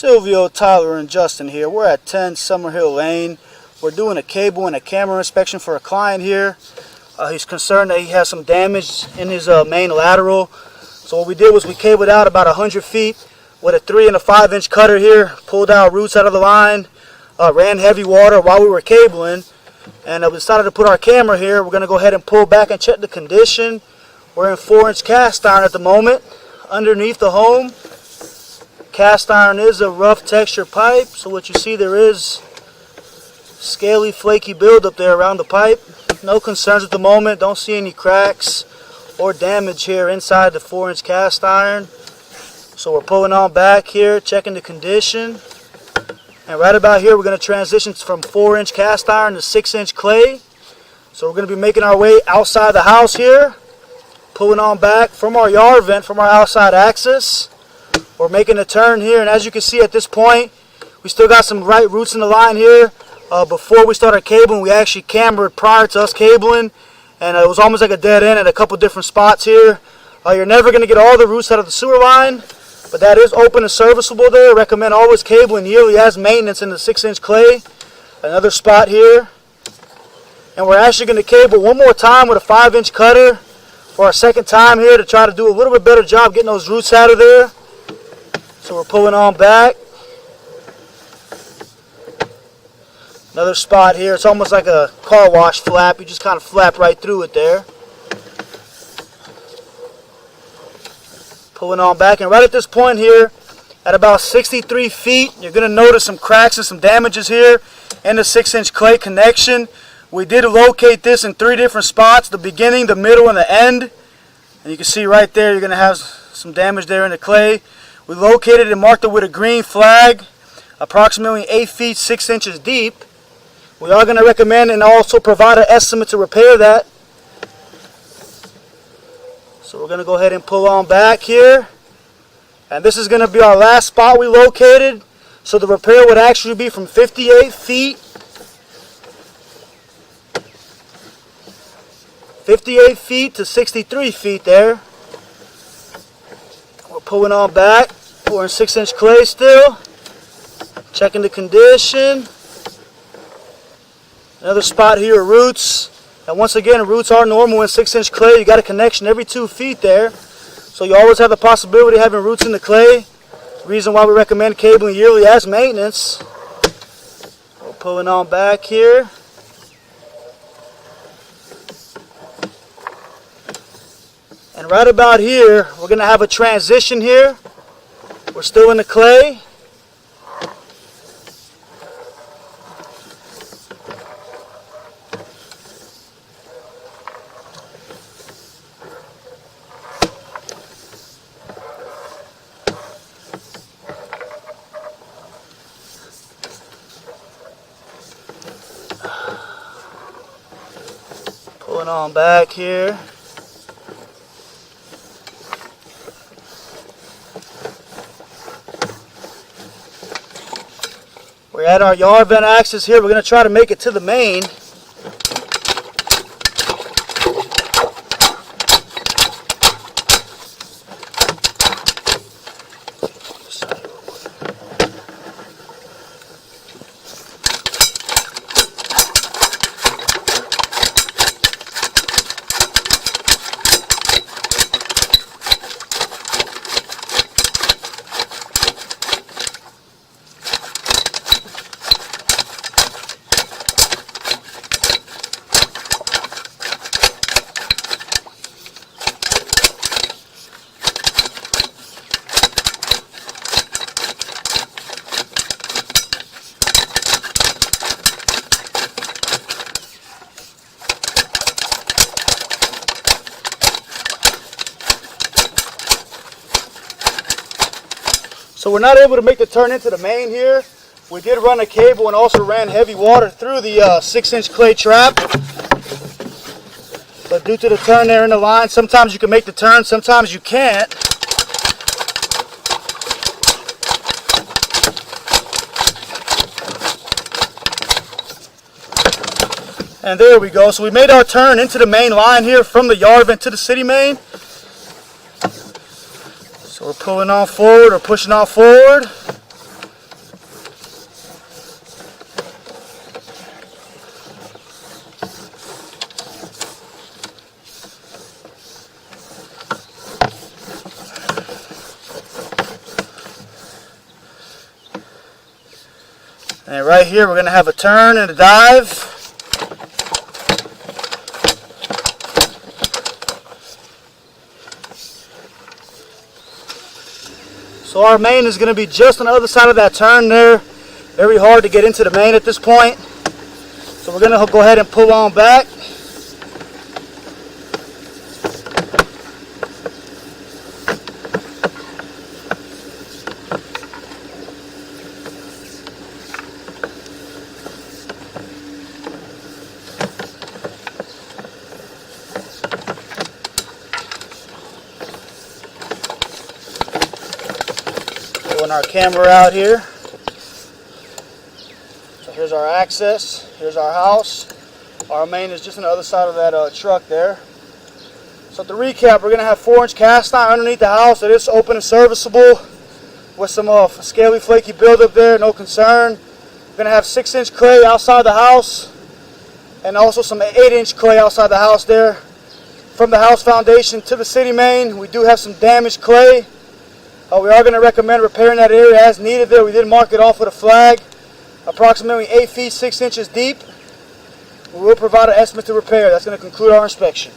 Silvio, Tyler, and Justin here. We're at 10 Summerhill Lane. We're doing a cable and a camera inspection for a client here. He's concerned that he has some damage in his main lateral. So what we did was we cabled out about 100 feet with a 3 and a 5-inch cutter here, pulled out roots out of the line, ran heavy water while we were cabling, and we decided to put our camera here. We're going to go ahead and pull back and check the condition. We're in 4-inch cast iron at the moment underneath the home. Cast iron is a rough texture pipe, so what you see there is scaly, flaky buildup there around the pipe. No concerns at the moment. Don't see any cracks or damage here inside the 4-inch cast iron. So we're pulling on back here, checking the condition. And right about here, we're going to transition from 4-inch cast iron to 6-inch clay. So we're going to be making our way outside the house here, pulling on back from our yard vent, from our outside access. We're making a turn here, and as you can see at this point, we still got some right roots in the line here. Before we started cabling, we actually cambered prior to us cabling, and it was almost like a dead end at a couple different spots here. You're never going to get all the roots out of the sewer line, but that is open and serviceable there. I recommend always cabling yearly as maintenance in the 6-inch clay. Another spot here. And we're actually going to cable one more time with a 5-inch cutter for our second time here to try to do a little bit better job getting those roots out of there. So we're pulling on back. Another spot here. It's almost like a car wash flap. You just kind of flap right through it there. Pulling on back. And right at this point here, at about 63 feet, you're going to notice some cracks and some damages here in the 6-inch clay connection. We did locate this in 3 different spots, the beginning, the middle, and the end. And you can see right there, you're going to have some damage there in the clay. We located and marked it with a green flag, approximately 8 feet 6 inches deep. We are going to recommend and also provide an estimate to repair that. So we're going to go ahead and pull on back here. And this is going to be our last spot we located. So the repair would actually be from 58 feet. 58 feet to 63 feet there. We're pulling on back. We're in 6-inch clay still. Checking the condition. Another spot here, roots. And once again, roots are normal in 6-inch clay. You got a connection every 2 feet there. So you always have the possibility of having roots in the clay. Reason why we recommend cabling yearly as maintenance. We're pulling on back here. And right about here, we're going to have a transition here. We're still in the clay. Pulling on back here. We're at our yard vent axis here. We're going to try to make it to the main. So we're not able to make the turn into the main here. We did run a cable and also ran heavy water through the 6-inch clay trap. But due to the turn there in the line, sometimes you can make the turn, sometimes you can't. And there we go. So we made our turn into the main line here from the yard vent to the city main. So we're pulling on forward or pushing on forward. And right here we're going to have a turn and a dive. So our main is going to be just on the other side of that turn there. Very hard to get into the main at this point. So we're going to go ahead and pull on back. Pulling our camera out here. So here's our access. Here's our house. Our main is just on the other side of that truck there. So to recap, we're going to have 4-inch cast iron underneath the house. It is open and serviceable with some scaly, flaky buildup there, no concern. We're going to have 6-inch clay outside the house and also some 8-inch clay outside the house there. From the house foundation to the city main, we do have some damaged clay. We are going to recommend repairing that area as needed there. We did mark it off with a flag, approximately 8 feet 6 inches deep. We will provide an estimate to repair. That's going to conclude our inspection.